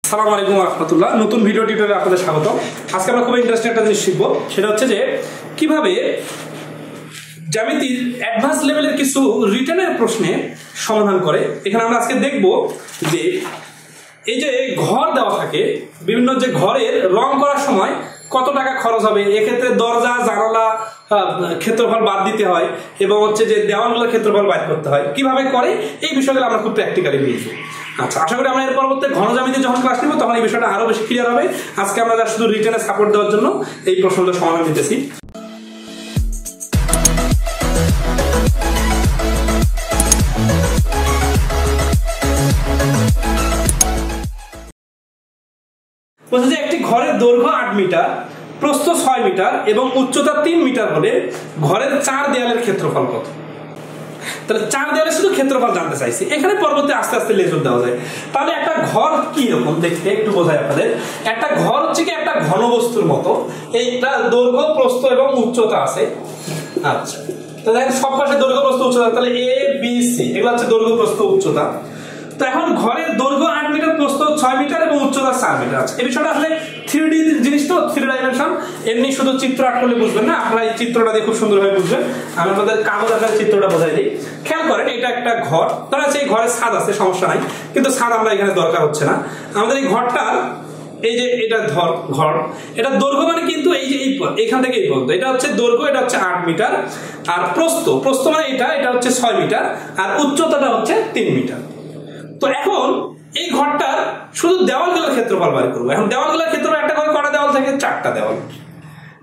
আসসালামু আলাইকুম ওয়া রাহমাতুল্লাহ। নতুন ভিডিও টিউটোরিয়ালে আপনাদের স্বাগত। আজকে আমরা খুব ইন্টারেস্টিং একটা জিনিস শিখব, সেটা হচ্ছে যে কিভাবে জ্যামিতির অ্যাডভান্স লেভেলের কিছু রিটেনের প্রশ্নে সমাধান করে। এখানে আমরা আজকে দেখব যে এই যে ঘর দেওয়া থাকে, বিভিন্ন যে ঘরের রং করার সময় কত টাকা খরচ হবে, এক্ষেত্রে দরজা জানালা ক্ষেত্রফল বাদ দিতে হয় এবং হচ্ছে যে দেওয়ালগুলোর ক্ষেত্রফল বাদ করতে হয়, কিভাবে করে এই বিষয়গুলো আমরা খুব প্র্যাকটিক্যালি বুঝবো। আচ্ছা, আশা করি আমরা এর পরবর্তী ঘন জ্যামিতি যখন ক্লাস নিব তখন এই বিষয়টা আরো বেশি ক্লিয়ার হবে। আজকে আমরা শুধু রিটেনে সাপোর্ট দেওয়ার জন্য এই প্রশ্নগুলো সমাধান দিতেছি। বলছে যে একটি ঘরের দৈর্ঘ্য 8 মিটার, প্রস্থ 6 মিটার এবং উচ্চতা 3 মিটার হলে ঘরের 4 দেয়ালের ক্ষেত্রফল কত? তাহলে 4 দেয়ালে শুধু ক্ষেত্রফল জানতে চাইছি। এখানে পরবর্তী আস্তে আস্তে লেজর দেওয়া যায়। তাহলে একটা ঘর কি রকম দেখতে একটু বোঝায় আপনাদের। একটা ঘর হচ্ছে কি একটা ঘনবস্তুর মতো, এইটা দৈর্ঘ্য প্রস্থ এবং উচ্চতা আছে। আচ্ছা, তো দেখেন সব পাশে দৈর্ঘ্য প্রস্থ উচ্চতা, তাহলে এ বি সি এগুলো হচ্ছে দৈর্ঘ্য প্রস্থ উচ্চতা। তো এখন ঘরের দৈর্ঘ্য 8 মিটার, প্রস্থ 6 মিটার এবং উচ্চতা 4 মিটার আছে। এই বিষয়টা আসলে 3D জিনিস, তো 3 ডাইমেনশন, এমনি শুধু চিত্র আঁক করলে বুঝবেন না, আপনারা এই চিত্রটা দিয়ে খুব সুন্দরভাবে বুঝবেন। আমি আপনাদের কাগজ আকারে চিত্রটা বোঝাই দিই। খেয়াল করেন, এটা একটা ঘর, ধরা আছে এই ঘরের ছাদ আছে, সমস্যা নাই, কিন্তু ছাদ আমরা এখানে দরকার হচ্ছে না। আমাদের এই ঘরটা, এই যে এটা ঘর, এটা দৈর্ঘ্য মানে কিন্তু এই যে এখান থেকে এই পর্যন্ত, এটা হচ্ছে দৈর্ঘ্য, এটা হচ্ছে 8 মিটার, আর প্রস্থ মানে এটা হচ্ছে 6 মিটার, আর উচ্চতাটা হচ্ছে 3 মিটার। তো এখন এই ঘরটার শুধু দেওয়ালগুলোর ক্ষেত্রফল বার করবো। এখন দেওয়ালগুলোর ক্ষেত্রফল, একটা ঘরে কটা দেওয়াল থাকে? 4টা দেওয়াল।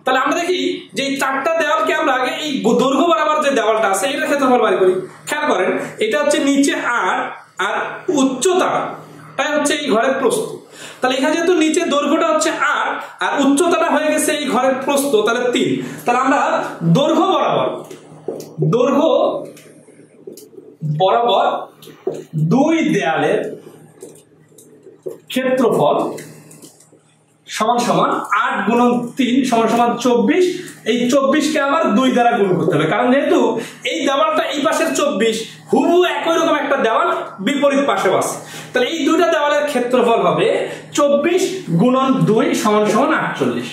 তাহলে আমরা দেখি যে 4টা দেওয়ালকে আমরা আগে এই দৈর্ঘ্য বরাবর যে দেওয়ালটা আছে এটার ক্ষেত্রফল বার করি। খেয়াল করেন, এটা হচ্ছে নিচে 8 আর উচ্চতাটাই হচ্ছে এই ঘরের প্রস্থ। তাহলে এখানে যেহেতু নিচে দৈর্ঘ্যটা হচ্ছে 8 আর উচ্চতাটা হয়ে গেছে এই ঘরের প্রস্থ, তাহলে 3। তাহলে আমরা দৈর্ঘ্য বরাবর 2 দেয়ালের ক্ষেত্রফল সমান সমান 8 গুণন 3 সমান সমান 24। এই 24কে আবার 2 দ্বারা গুণ করতে হবে, কারণ যেহেতু এই দেওয়ালটা এই পাশের 24 হুবহু একই রকম একটা দেওয়াল বিপরীত পাশে আছে, তাহলে এই দুইটা দেওয়ালের ক্ষেত্রফল হবে 24 গুণন 2 সমান সমান 48।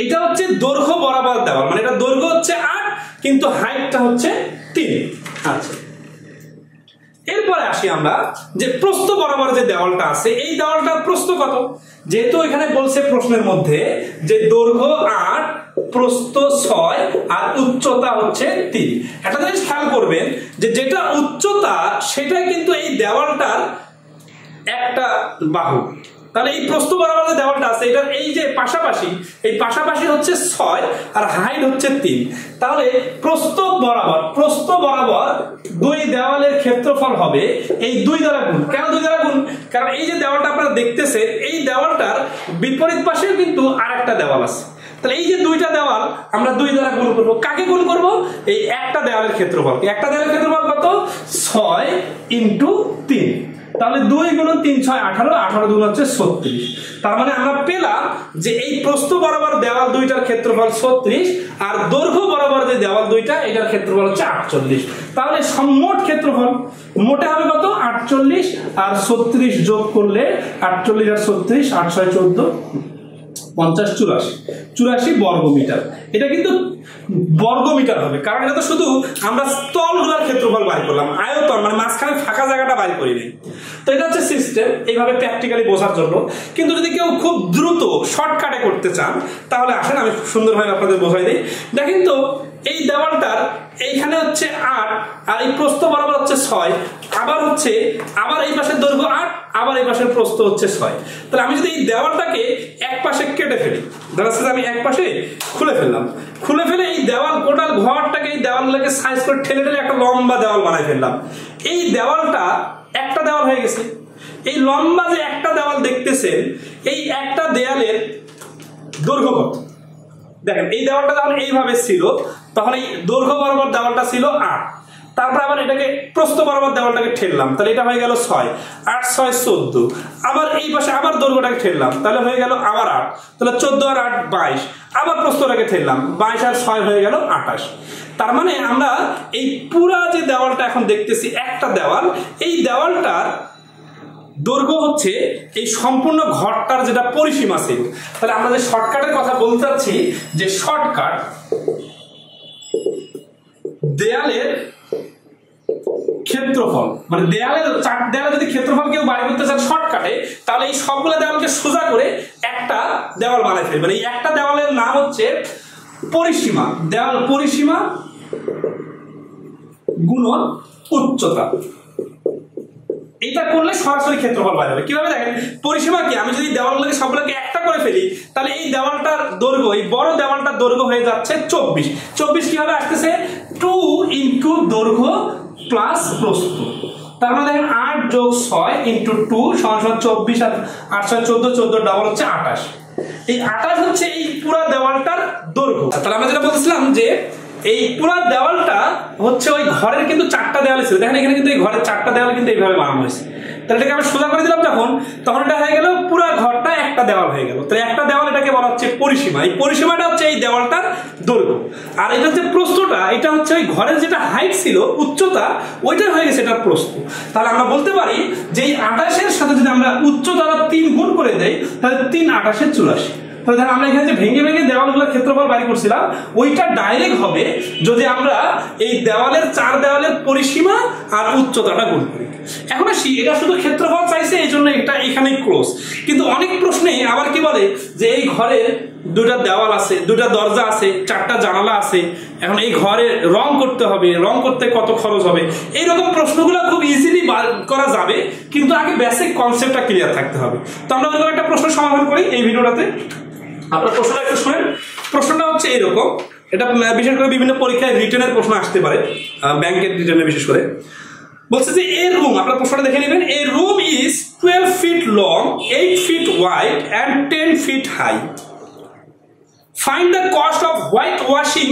এটা হচ্ছে দৈর্ঘ্য বরাবর দেওয়াল, মানে এটা দৈর্ঘ্য হচ্ছে 8 কিন্তু হাইটটা হচ্ছে 3। আচ্ছা, এরপরে আসি আমরা যে প্রস্থ বরাবর যে দেওয়ালটা আছে, এই দেওয়ালটার প্রস্থ কত? যেহেতু এখানে বলছে প্রশ্নের মধ্যে যে দৈর্ঘ্য 8, প্রস্থ 6 আর উচ্চতা হচ্ছে 3। একটা জিনিস খেয়াল করবেন যে যেটা উচ্চতা সেটা কিন্তু এই দেওয়ালটার একটা বাহু। তাহলে এই প্রস্থ বরাবর যে দেওয়ালটা আছে এটার এই যে পাশাপাশি হচ্ছে 6 আর হাইট হচ্ছে 3। তাহলে প্রস্থ বরাবর 2 দেওয়ালের ক্ষেত্রফল হবে এই 2 দ্বারা গুণ। কেন 2 দ্বারা গুণ? কারণ এই যে দেওয়ালটা আপনারা দেখতেছেন এই দেওয়ালটার বিপরীত পাশে কিন্তু আরেকটা দেওয়াল আছে। তাহলে এই যে 2টা দেওয়াল আমরা 2 দ্বারা গুণ করব। কাকে গুণ করব? এই একটা দেওয়ালের ক্ষেত্রফল। একটা দেওয়ালের ক্ষেত্রফল কত? 6 × 3। তাহলে 2 গুণ 3 6 18, 18 গুণ হচ্ছে 36। তার মানে আমরা পেলাম যে এই প্রস্থ বরাবর দেওয়াল 2টার ক্ষেত্রফল 36 আর দৈর্ঘ্য বরাবর যে দেওয়াল 2টা এটার ক্ষেত্রফল হচ্ছে 48। তাহলে মোট ক্ষেত্রফল মোটে হবে কত? 48 আর 36 যোগ করলে 48 আর 36 8 6 14 50 84 বর্গ মিটার। এটা কিন্তু বর্গ মিটার হবে, কারণ এটা তো শুধু আমরা স্থলগুলোর ক্ষেত্রফল বাইর করলাম, আয়তন মানে মাঝখানে ফাঁকা জায়গাটা বাইর করি নাই। তো এটা হচ্ছে সিস্টেম, এইভাবে প্র্যাকটিক্যালি বোঝার জন্য। কিন্তু যদি কেউ খুব দ্রুত শর্টকাটে করতে চান তাহলে আসেন আমি সুন্দরভাবে আপনাদের বোঝাই দিই। দেখেন তো, এই দেওয়ালটার এইখানে হচ্ছে 8 আর এই প্রস্থ বরাবর হচ্ছে 6, আবার এই পাশের দৈর্ঘ্য 8, আবার এই পাশের প্রস্থ হচ্ছে 6। তাহলে আমি যদি এই দেওয়ালটাকে এক পাশে কেটে ফেলি, ধরা যাচ্ছে আমি এক পাশে খুলে ফেলে এই দেওয়াল টোটাল ঘরটাকে এই দেওয়ালটাকে সাইজ করে ঠেলে একটা লম্বা দেওয়াল বানাই ফেললাম। এই দেওয়ালটা একটা দেওয়াল হয়ে গেছে। এই লম্বা যে একটা দেওয়াল দেখতেছেন, এই একটা দেয়ালের দৈর্ঘ্য কত? দেখেন, এই দেওয়ালটা যখন এইভাবে ছিল তখন এই দৈর্ঘ্য বরাবর দেওয়ালটা ছিল 8, তারপর আবার এটাকে প্রস্থ বরাবর দেওয়ালটাকে ঠেললাম, তাহলে এটা হয়ে গেল 6, 8 6 14, আবার এই পাশে আবার দৈর্ঘ্যটাকে ঠেললাম, তাহলে হয়ে গেল আবার 8, তাহলে 14 আর 8 22, আবার প্রস্থটাকে ঠেললাম 22 আর 6 হয়ে গেল 28। তার মানে আমরা এই পুরা যে দেওয়ালটা এখন দেখতেছি একটা দেওয়াল, এই দেওয়ালটার দৈর্ঘ্য হচ্ছে এই সম্পূর্ণ ঘরটার যেটা পরিসীমা ছিল। তাহলে আমরা যে শর্টকাটের কথা বলতে চাচ্ছি যে শর্টকাট দেয়ালের ক্ষেত্রফল, মানে দেয়ালে যদি ক্ষেত্রফল কেউ বাড়ি করতে চান শর্টকাটে, তাহলে এই সবগুলো দেওয়ালকে সোজা করে একটা দেওয়াল বানাই ফেলবেন। এই একটা দেওয়ালের নাম হচ্ছে পরিসীমা, দেওয়াল পরিসীমা গুণন উচ্চতা। এটা করলে সরাসরি ক্ষেত্রফল বাইরে হবে। কিভাবে দেখেন, পরিসীমা কি, আমি যদি দেওয়ালগুলোকে সবগুলোকে একটা করে ফেলি তাহলে এই দেওয়ালটার দৈর্ঘ্য, এই বড় দেওয়ালটার দৈর্ঘ্য হয়ে যাচ্ছে 24। 24 কিভাবে আসতেছে, 2 ইন্টু দৈর্ঘ্য প্লাস প্রস্থ। তার মানে দেখেন 8 যোগ 6 ইন্টু 2 সমান 24, আর 8 6 14, 14 ডাবল হচ্ছে 28। এই 28 হচ্ছে এই পুরো দেওয়ালটার দৈর্ঘ্য। তাহলে আমরা যেটা বলছিলাম যে এই পুরো দেওয়ালটা হচ্ছে ওই ঘরের কিন্তু 4টা দেওয়াল ছিল। দেখেন এখানে কিন্তু এই ঘরের 4টা দেওয়াল কিন্তু এইভাবে বানানো হয়েছে। তাহলে এটাকে আমি সোজা করে দিলাম তখন এটা হয়ে গেল পুরো ঘরটা একটা দেওয়াল হয়ে গেল। তাহলে একটা দেওয়াল, এটাকে বলা হচ্ছে পরিসীমা। এই পরিসীমাটা হচ্ছে এই দেওয়ালটার দৈর্ঘ্য। আর এটা যে প্রস্থটা, এটা হচ্ছে ওই ঘরের যেটা হাইট ছিল, উচ্চতা, ওইটা হয়ে গেছে এটার প্রস্থ। তাহলে আমরা বলতে পারি যে এই 28-এর সাথে যদি আমরা উচ্চতাটা 3 গুণ করে দেই তাহলে 3 28 84। তাহলে আমরা এখানে যে ভেঙে ভেঙে দেওয়ালগুলোর ক্ষেত্রফল বাড়ি করছিলাম ওইটা ডাইরেক্ট হবে যদি আমরা এই দেওয়ালের 4 দেওয়ালের পরিসীমা আর উচ্চতাটা গুণ করি। এখন আসি, এটা শুধু ক্ষেত্রফল চাইছে এই জন্য এটা এখানেই ক্লোজ। কিন্তু অনেক প্রশ্নে আবার কি বলে যে এই ঘরে 2টা দেওয়াল আছে, 2টা দরজা আছে, 4টা জানালা আছে, এখন এই ঘরে রং করতে হবে, রং করতে কত খরচ হবে, এইরকম প্রশ্নগুলো খুব ইজিলি করা যাবে, কিন্তু আগে বেসিক কনসেপ্টটা ক্লিয়ার থাকতে হবে। তো আমরা এরকম একটা প্রশ্ন সমাধান করি এই ভিডিওটাতে। আপনার প্রশ্নটা একটু শুনেন। প্রশ্নটা হচ্ছে এরকম, এটা বিশেষ করে বিভিন্ন পরীক্ষায় রিটেনের প্রশ্ন আসতে পারে, ব্যাংকের রিটেনে বিশেষ করে। বলছে যে এ রুম, আপনার প্রশ্নটা দেখে নেবেন, এ room is 12 feet long, 8 feet wide and 10 feet high. Find the cost of whitewashing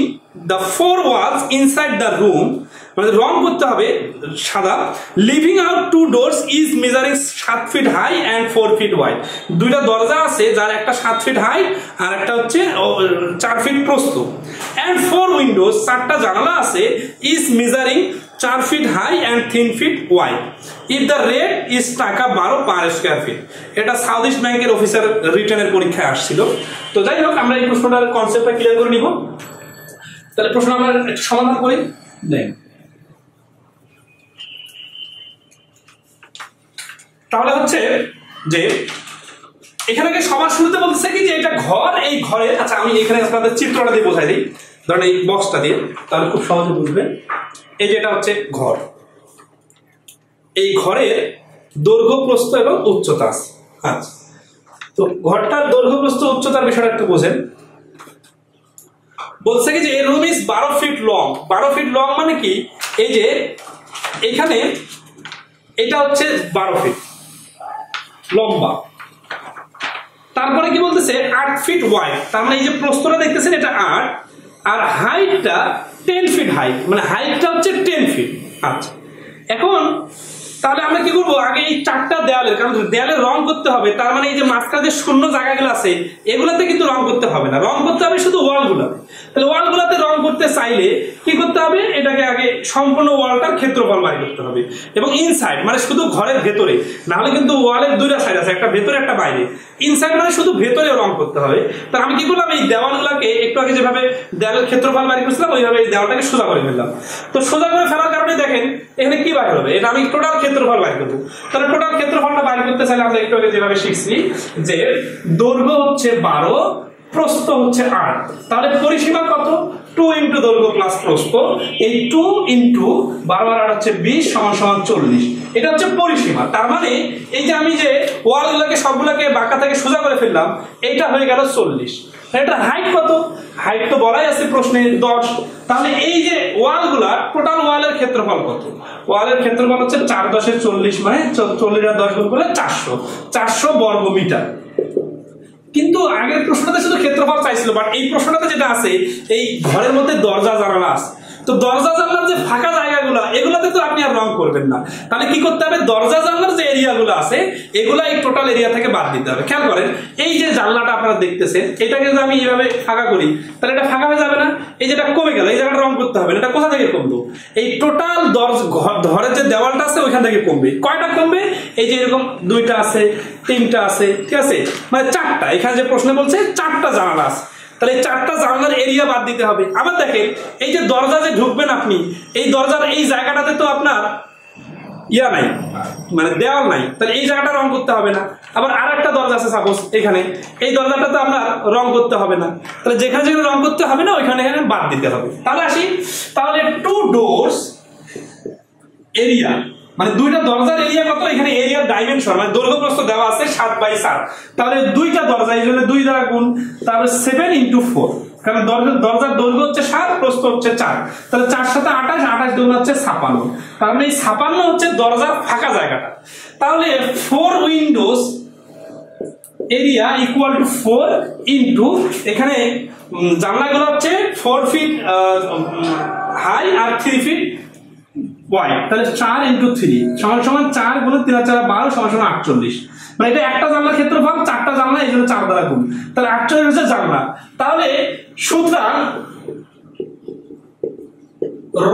the 4 walls inside the room. মানে রং করতে হবে সাদা, living out 2 doors is measuring 7 feet high and 4 feet wide. 2টা দরজা আছে যার একটা 7 feet হাই আর একটা হচ্ছে 4 feet প্রস্থ, and 4 windows, 4টা জানালা আছে, is measuring 4 feet high and 3 feet wide. If the rate is টাকা 12 per square feet. এটা সাউথ ইস্ট ব্যাংকের অফিসার রিটার্নের পরীক্ষায় আসছিল। তো যাই হোক, আমরা এই প্রশ্নটার কনসেপ্টটা ক্লিয়ার করে নিব। তাহলে প্রশ্ন আমরা একটু সমাধান করি। দেন তাহলে হচ্ছে যে এখানে সবার শুরুতে বলতেছে কি যে এটা ঘর, এই ঘরে, আচ্ছা আমি এখানে আপনাদের চিত্রটা দিয়ে বোঝাই দিই, ধরেন এই বক্সটা দিয়ে, তাহলে খুব সহজে বুঝবেন। এই যে এটা হচ্ছে ঘর, এই ঘরের দৈর্ঘ্য প্রস্থ এবং উচ্চতা আছে। আচ্ছা, তো ঘরটার দৈর্ঘ্য প্রস্থ উচ্চতার বিষয়টা একটু বোঝেন। বলছে কি যে এই room is 12 feet long। 12 feet long মানে কি, এই যে এখানে এটা হচ্ছে 12 feet লম্বা, তারপরে কি বলতেছে 8 feet wide, তার মানে এই যে প্রস্থটা দেখতেছেন এটা 8, আর হাইটটা 10 feet হাইট, মানে হাইটটা হচ্ছে 10 feet। আচ্ছা, এখন তাহলে আমরা কি করবো, আগে এই 4টা দেয়ালের, কারণ দেয়ালের রং করতে হবে, তার মানে এই যে মাঝখানে যে শূন্য জায়গাগুলো আছে এগুলাতে কিন্তু রং করতে হবে না, রং করতে হবে শুধু ওয়ালগুলোতে। তাহলে ওয়ালগুলোতে রং করতে চাইলে কি করতে হবে, এটাকে আগে সম্পূর্ণ ওয়ালটার ক্ষেত্রফল বাড়ি করতে হবে, এবং ইনসাইড মানে শুধু ঘরের ভেতরে, নাহলে কিন্তু ওয়ালের 2টা সাইড আছে, একটা ভেতরে একটা বাইরে, ইনসাইড মানে শুধু ভেতরে রং করতে হবে। তাহলে আমি কি করলাম, এই দেওয়ালগুলোকে একটু আগে যেভাবে দেয়ালের ক্ষেত্রফল বাড়ি করছিলাম ওইভাবে এই দেওয়ালটাকে সোজা করে ফেললাম। তো সোজা করে ফেলার কারণে দেখেন এখানে কি বাড়ি হবে, এটা আমি টোটাল ক্ষেত্রফল বাড়ি করবো। তাহলে টোটাল ক্ষেত্রফলটা বাড়ি করতে চাইলে আমরা একটু আগে যেভাবে শিখছি যে দৈর্ঘ্য হচ্ছে 12, প্রস্থ হচ্ছে 8, তাহলে পরিসীমা কত, 2 ইন্টু দৈর্ঘ্য প্লাস প্রস্থ, এই 2 ইন্টু 12 আর 8 হচ্ছে 20 সমান 40। এটা হচ্ছে পরিসীমা। তার মানে এই যে আমি যে ওয়ালগুলোকে সবগুলোকে বাঁকা থেকে সোজা করে ফেললাম, এইটা হয়ে গেল 40। এটা হাইট কত, হাইট তো বলাই আছে প্রশ্নে 10। তাহলে এই যে ওয়ালগুলা টোটাল ওয়ালের ক্ষেত্রফল কত, ওয়ালের ক্ষেত্রফল হচ্ছে 4 10 40, মানে 40 আর 10 গুণ করলে 400 বর্গ মিটার। কিন্তু আগের প্রশ্নটাতে শুধু ক্ষেত্রফল চাইছিল, বাট এই প্রশ্নটাতে যেটা আছে এই ঘরের মধ্যে দরজা জানালা আছে, তো দরজা জানালার যে ফাঁকা জায়গাগুলো এগুলোতে দরজাতে তো আপনি আর রং করবেন না, তাহলে কি করতে হবে, দরজা জানলার যে এরিয়াগুলো আছে এগুলো এই টোটাল এরিয়া থেকে বাদ দিতে হবে। খেয়াল করেন এই যে জানলাটা আপনারা দেখতেছেন, এটাকে যদি আমি এইভাবে ফাঁকা করি তাহলে এটা ফাঁকা হয়ে যাবে না, এই যেটা কমে গেল, এই জায়গাটা রং করতে হবে না, এটা কোথা থেকে কমলো, এই টোটাল ঘরের যে দেওয়ালটা আছে ওইখান থেকে কমবে। কয়টা কমবে, এই যে এরকম 2টা আছে, 3টা আছে, ঠিক আছে, মানে 4টা, এখানে যে প্রশ্ন বলছে 4টা জানালা আছে, তাহলে এই 4টা জানলার এরিয়া বাদ দিতে হবে। আবার দেখেন এই যে দরজা যে ঢুকবেন আপনি, এই দরজার এই জায়গাটাতে তো আপনার ইয়া নাই, মানে দেওয়াল নাই, তাহলে এই জায়গাটা রং করতে হবে না। আবার আর একটা দরজা আছে সাপোজ এখানে, এই দরজাটা তো আপনার রং করতে হবে না, তাহলে যেখানে যেখানে রং করতে হবে না ওইখানে এখানে বাদ দিতে হবে। তাহলে আসি, তাহলে 2 doors এরিয়া মানে 2টা দরজার এরিয়া কত, এখানে এরিয়ার ডাইমেনশন মানে দৈর্ঘ্য প্রস্থ দেওয়া আছে 7/7, তাহলে 2টা দরজা, এই জন্য 2 দ্বারা গুণ, তাহলে 7 × 4, কারণ দরজার দৈর্ঘ্য হচ্ছে 7, প্রস্থ হচ্ছে 4, তাহলে 4 × 7 = 28, 28 × 2 হচ্ছে 56, তার মানে এই 56 হচ্ছে দরজার ফাঁকা জায়গাটা। তাহলে 4 windows area equal to 4 into, এখানে জানলাগুলো হচ্ছে 4 ফিট হাই আর 3 ফিট ওয়াইড, তাহলে 4 × 3 সমান সমান 4 × 3 = 12 সমান সমান 48, মানে এটা একটা জানলার ক্ষেত্রফল, 4টা জানলা, এই জন্য 4 দ্বারা গুণ, তাহলে 48 হচ্ছে জানলা। তাহলে সুতরাং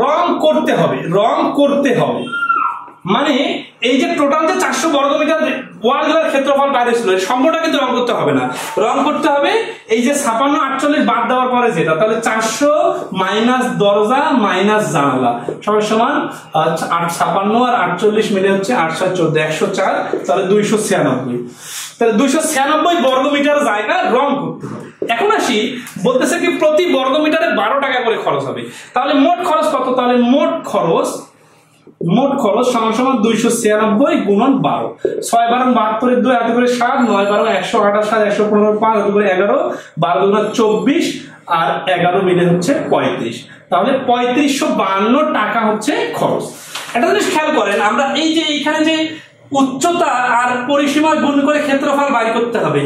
রং করতে হবে, রং করতে হবে মানে এই যে টোটাল যে 400 বর্গমিটার ওয়ালগুলোর ক্ষেত্রফল বাইরে ছিল সম্পূর্ণটা কিন্তু রং করতে হবে না, রং করতে হবে এই যে 56 48 বাদ দেওয়ার পরে যেটা, তাহলে 400 মাইনাস দরজা মাইনাস জানালা সমান সমান 56 আর 48 মিলে হচ্ছে 8 × 7 = 14, 104, তাহলে 296, তাহলে 296 বর্গমিটার জায়গা রং করতে হবে। এখন আসি, বলতেছে কি প্রতি বর্গমিটারে 12 টাকা করে খরচ হবে, তাহলে মোট খরচ কত, তাহলে মোট খরচ সমান সমান 296 গুণন 12, 6 × 12 2 হাতে করে 7, 9 × 128 7, 115 5 হাতে করে 11, 12 × 24 আর 11 মিলে হচ্ছে 35, তাহলে 3552 টাকা হচ্ছে খরচ। একটা জিনিস খেয়াল করেন, আমরা এই যে এইখানে যে উচ্চতা আর পরিসীমা গুণ করে ক্ষেত্রফল বাইর করতে হবে,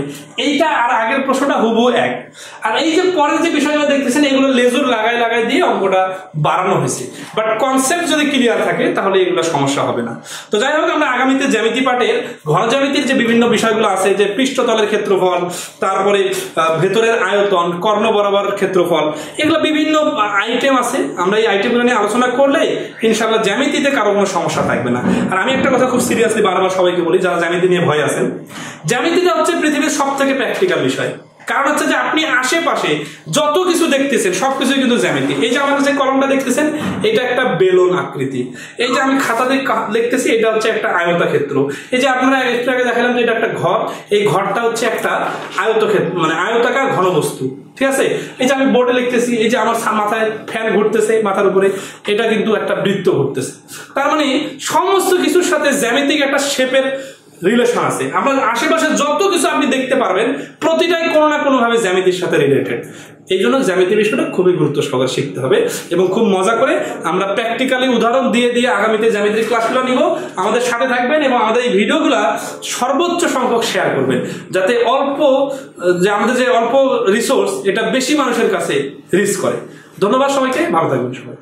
এইটা আর আগের প্রশ্নটা হুবহু এক, আর এই যে পরের যে বিষয়গুলো দেখতেছেন এগুলো লেজুর লাগাই দিয়ে অঙ্কটা বাড়ানো হয়েছে, বাট কনসেপ্ট যদি ক্লিয়ার থাকে তাহলে এগুলো সমস্যা হবে না। তো যাই হোক, আমরা আগামীতে জ্যামিতি পাঠের ঘর জ্যামিতির যে বিভিন্ন বিষয়গুলো আছে, যে পৃষ্ঠতলের ক্ষেত্রফল, তারপরে ভেতরের আয়তন, কর্ণ বরাবর ক্ষেত্রফল, এগুলো বিভিন্ন আইটেম আছে, আমরা এই আইটেমগুলো নিয়ে আলোচনা করলে ইনশাআল্লাহ জ্যামিতিতে কারো কোনো সমস্যা থাকবে না। আর আমি একটা কথা খুব সিরিয়াসলি বারবার সবাইকে বলি, যারা জ্যামিতি নিয়ে ভয় আছেন, জ্যামিতিটা হচ্ছে পৃথিবীর সবথেকে প্র্যাকটিক্যাল বিষয়। কারণ হচ্ছে যে আপনি আশেপাশে যত কিছু দেখতেছেন সবকিছুই কিন্তু জ্যামিতি। এই যে আমাদের যে কলমটা দেখতেছেন এটা একটা বেলুন আকৃতি, এই যে আমি খাতাতে লিখতেছি এটা হচ্ছে একটা আয়তক্ষেত্র, এই যে আপনারা একটু আগে দেখালাম যে এটা একটা ঘর, এই ঘরটা হচ্ছে একটা আয়তক্ষেত্র মানে আয়তাকার ঘনবস্তু, ঠিক আছে। এই যে আমি বোর্ডে লিখতেছি, এই যে আমার মাথায় ফ্যান ঘুরতেছে মাথার উপরে, এটা কিন্তু একটা বৃত্ত ঘুরতেছে, তার মানে সমস্ত কিছুর সাথে জ্যামিতিক একটা শেপের রিলেশন আছে। আমরা আশেপাশে যত কিছু আপনি দেখতে পারবেন প্রতিটাই কোনো না কোনো ভাবে জ্যামিতির সাথে রিলেটেড। এই জন্য জ্যামিতি বিষয়টা খুবই গুরুত্ব সহকারে শিখতে হবে এবং খুব মজা করে আমরা প্র্যাকটিক্যালি উদাহরণ দিয়ে আগামীতে জ্যামিতির ক্লাসগুলো নিব। আমাদের সাথে থাকবেন এবং আমাদের এই ভিডিওগুলো সর্বোচ্চ সংখ্যক শেয়ার করবেন, যাতে আমাদের যে অল্প রিসোর্স এটা বেশি মানুষের কাছে রিচ করে। ধন্যবাদ সবাইকে, ভালো থাকবেন সবাই।